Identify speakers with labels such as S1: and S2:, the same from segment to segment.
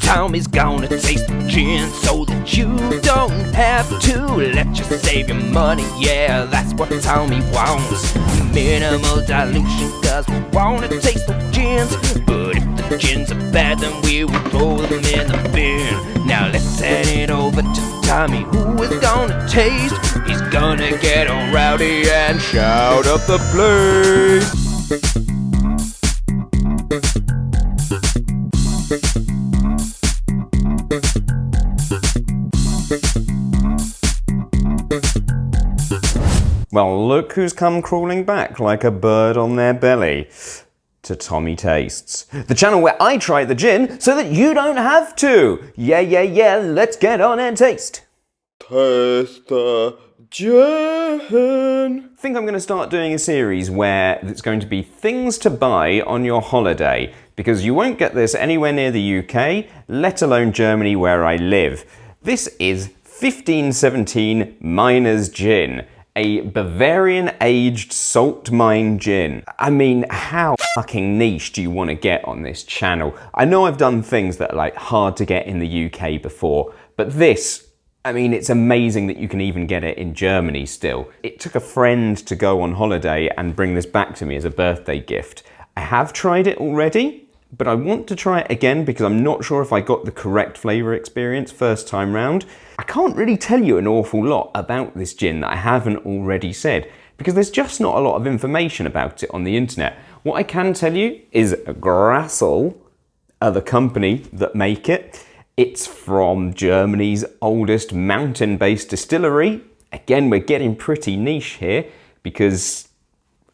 S1: Tommy's gonna taste the gin so that you don't have to. Let's just save your money, yeah, that's what Tommy wants. Minimal dilution, cause we wanna taste the gins. But if the gins are bad, then we will throw them in the bin. Now let's hand it over to Tommy, who is gonna taste. He's gonna get all rowdy and shout up the place.
S2: Well, look who's come crawling back like a bird on their belly to Tommy Tastes, the channel where I try the gin so that you don't have to. Yeah, let's get on and taste. Taste the gin. I think I'm going to start doing a series where it's going to be things to buy on your holiday, because you won't get this anywhere near the UK, let alone Germany where I live. This is 1517 Miner's Gin. A Bavarian aged salt mine gin. I mean, how fucking niche do you want to get on this channel? I know I've done things that are like hard to get in the UK before, but this, I mean, it's amazing that you can even get it in Germany still. It took a friend to go on holiday and bring this back to me as a birthday gift. I have tried it already, but I want to try it again because I'm not sure if I got the correct flavour experience first time round. I can't really tell you an awful lot about this gin that I haven't already said, because there's just not a lot of information about it on the internet. What I can tell you is Grassel are the company that make it. It's from Germany's oldest mountain-based distillery. Again, we're getting pretty niche here because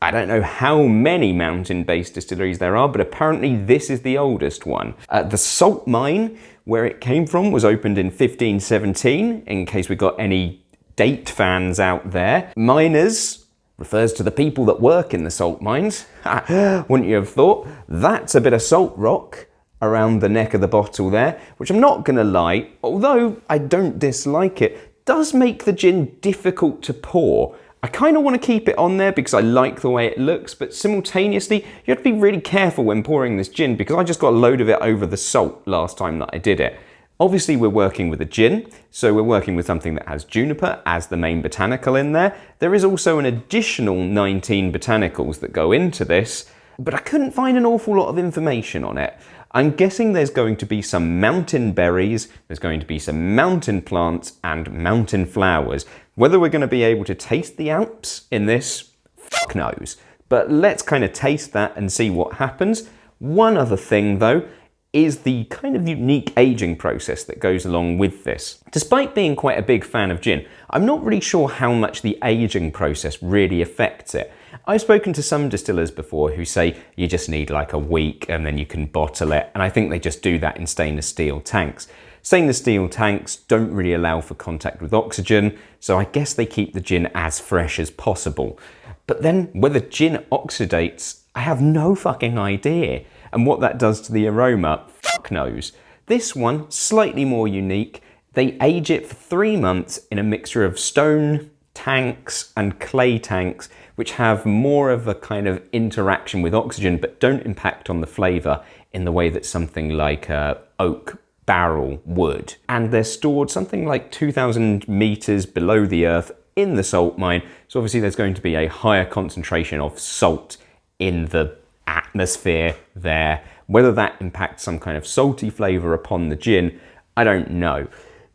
S2: I don't know how many mountain-based distilleries there are, but apparently this is the oldest one. The salt mine, where it came from, was opened in 1517, in case we got any date fans out there. Miners refers to the people that work in the salt mines. Wouldn't you have thought? That's a bit of salt rock around the neck of the bottle there, which I'm not gonna lie, although I don't dislike it, does make the gin difficult to pour. I kind of want to keep it on there because I like the way it looks, but simultaneously, you have to be really careful when pouring this gin because I just got a load of it over the salt last time that I did it. Obviously, we're working with a gin, so we're working with something that has juniper as the main botanical in there. There is also an additional 19 botanicals that go into this, but I couldn't find an awful lot of information on it. I'm guessing there's going to be some mountain berries, there's going to be some mountain plants and mountain flowers. Whether we're going to be able to taste the Alps in this, fuck knows. But let's kind of taste that and see what happens. One other thing though, is the kind of unique aging process that goes along with this. Despite being quite a big fan of gin, I'm not really sure how much the aging process really affects it. I've spoken to some distillers before who say you just need like a week and then you can bottle it, and I think they just do that in stainless steel tanks. Stainless steel tanks don't really allow for contact with oxygen, so I guess they keep the gin as fresh as possible. But then whether gin oxidates, I have no fucking idea. And what that does to the aroma, fuck knows. This one, slightly more unique. They age it for 3 months in a mixture of stone tanks and clay tanks, which have more of a kind of interaction with oxygen, but don't impact on the flavour in the way that something like oak barrel would. And they're stored something like 2,000 metres below the earth in the salt mine. So obviously there's going to be a higher concentration of salt in the atmosphere there. Whether that impacts some kind of salty flavour upon the gin, I don't know.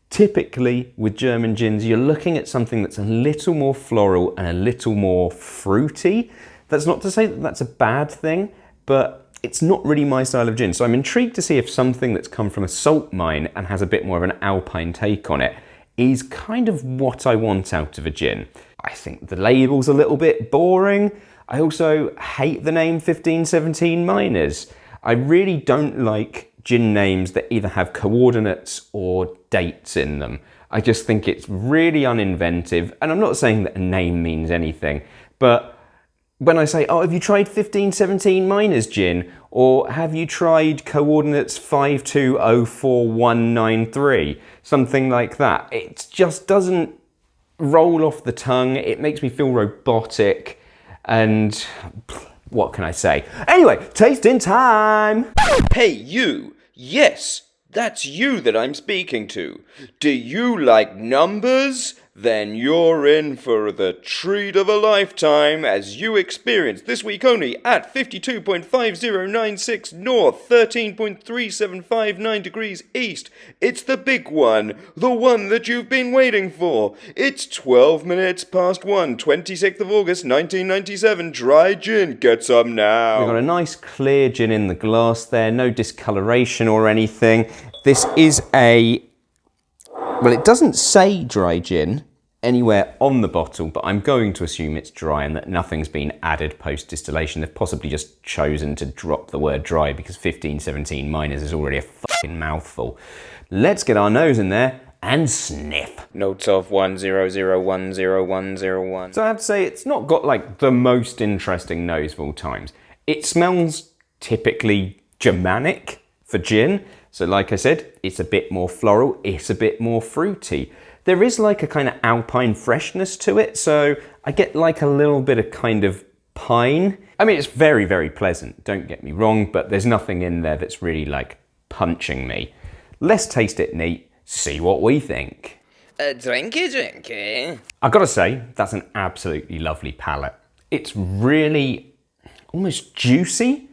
S2: Typically with German gins, you're looking at something that's a little more floral and a little more fruity. That's not to say that that's a bad thing, but it's not really my style of gin. So I'm intrigued to see if something that's come from a salt mine and has a bit more of an alpine take on it is kind of what I want out of a gin. I think the label's a little bit boring. I also hate the name 1517 Miners. I really don't like gin names that either have coordinates or dates in them. I just think it's really uninventive, and I'm not saying that a name means anything, but when I say, oh, have you tried 1517 Miners Gin? Or have you tried coordinates 5204193? Something like that. It just doesn't roll off the tongue. It makes me feel robotic. And what can I say? Anyway, tasting time!
S1: Hey, you! Yes, that's you that I'm speaking to. Do you like numbers? Then you're in for the treat of a lifetime as you experience this week only at 52.5096 north, 13.3759 degrees east. It's the big one, the one that you've been waiting for. It's 12 minutes past 1, 26th of August 1997. Dry gin. Get some now.
S2: We've got a nice clear gin in the glass there, no discoloration or anything. This is well, it doesn't say dry gin anywhere on the bottle, but I'm going to assume it's dry and that nothing's been added post-distillation. They've possibly just chosen to drop the word dry because 1517 minors is already a fucking mouthful. Let's get our nose in there and sniff.
S1: Notes of 100100101.
S2: So I have to say, it's not got like the most interesting nose of all times. It smells typically Germanic for gin. So like I said, it's a bit more floral, it's a bit more fruity. There is like a kind of alpine freshness to it, so I get like a little bit of kind of pine. I mean, it's very, very pleasant, don't get me wrong, but there's nothing in there that's really like punching me. Let's taste it neat, see what we think.
S1: Drinky.
S2: I gotta say, that's an absolutely lovely palate. It's really almost juicy.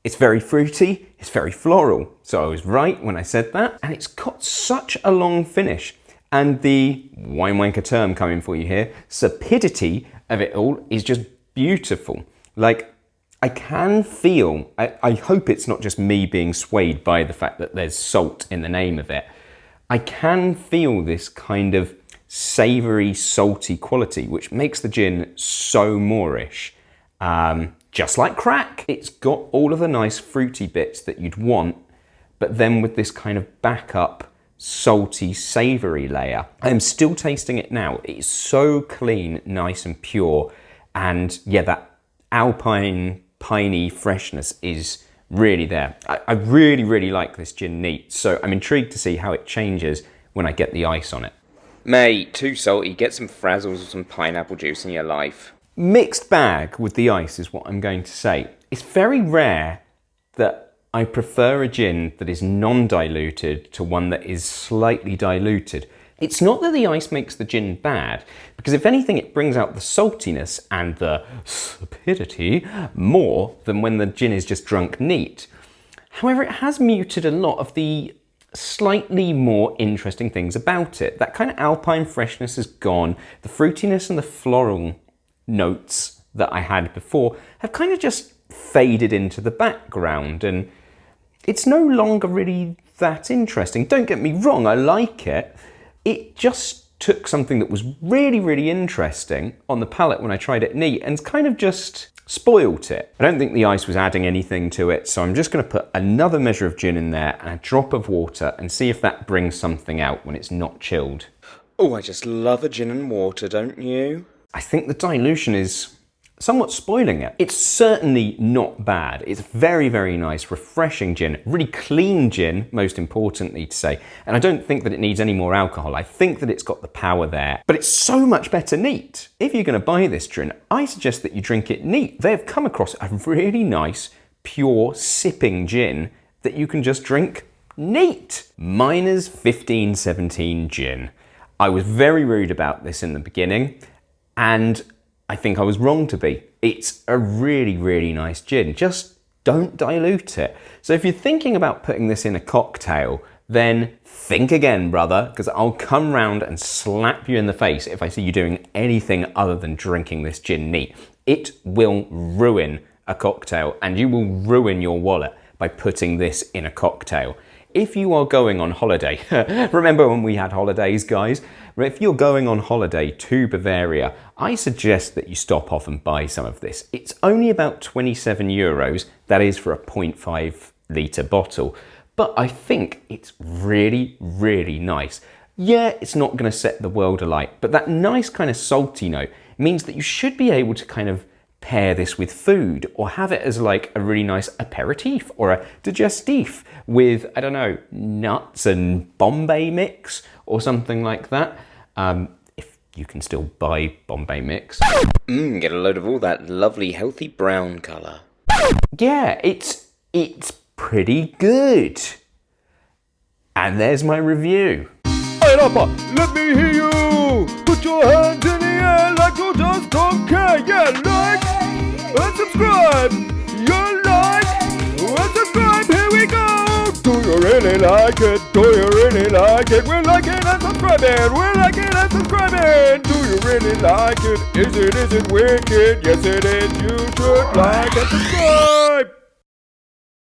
S2: It's very fruity, it's very floral. So I was right when I said that. And it's got such a long finish. And the wine wanker term coming for you here, sapidity of it all is just beautiful. Like, I can feel, I hope it's not just me being swayed by the fact that there's salt in the name of it. I can feel this kind of savoury, salty quality, which makes the gin so Moorish. Just like crack. It's got all of the nice fruity bits that you'd want, but then with this kind of backup, salty, savoury layer. I am still tasting it now. It's so clean, nice and pure. And yeah, that alpine, piney freshness is really there. I really, really like this gin neat. So I'm intrigued to see how it changes when I get the ice on it.
S1: Mate, too salty. Get some frazzles or some pineapple juice in your life.
S2: Mixed bag with the ice is what I'm going to say. It's very rare that I prefer a gin that is non-diluted to one that is slightly diluted. It's not that the ice makes the gin bad, because if anything it brings out the saltiness and the sapidity more than when the gin is just drunk neat. However, it has muted a lot of the slightly more interesting things about it. That kind of alpine freshness is gone. The fruitiness and the floral notes that I had before have kind of just faded into the background, and it's no longer really that interesting. Don't get me wrong, I like it. It just took something that was really, really interesting on the palate when I tried it neat and kind of just spoilt it. I don't think the ice was adding anything to it, so I'm just going to put another measure of gin in there and a drop of water and see if that brings something out when it's not chilled.
S1: Oh, I just love a gin and water, don't you?
S2: I think the dilution is somewhat spoiling it. It's certainly not bad. It's very, very nice, refreshing gin, really clean gin, most importantly to say. And I don't think that it needs any more alcohol. I think that it's got the power there, but it's so much better neat. If you're going to buy this gin, I suggest that you drink it neat. They have come across a really nice, pure sipping gin that you can just drink neat. Miner's 1517 gin. I was very rude about this in the beginning, and I think I was wrong to be. It's a really, really nice gin. Just don't dilute it. So if you're thinking about putting this in a cocktail, then think again, brother, because I'll come round and slap you in the face if I see you doing anything other than drinking this gin neat. It will ruin a cocktail, and you will ruin your wallet by putting this in a cocktail. If you are going on holiday, remember when we had holidays, guys? If you're going on holiday to Bavaria, I suggest that you stop off and buy some of this. It's only about 27 euros, that is for a 0.5 litre bottle, but I think it's really, really nice. Yeah, it's not going to set the world alight, but that nice kind of salty note means that you should be able to kind of pair this with food or have it as like a really nice aperitif or a digestif with, I don't know, nuts and Bombay mix or something like that. If you can still buy Bombay mix.
S1: Get a load of all that lovely healthy brown colour.
S2: Yeah, it's pretty good. And there's my review.
S3: Hey Upper, let me hear you. Put your hands in the air like you just don't care. Yeah, like and subscribe. You like and subscribe. Here we go. Do you really like it? Do you really like it? We're liking and subscribing. We're liking and subscribing. Do you really like it? Is it wicked? Yes it is. You should like and subscribe.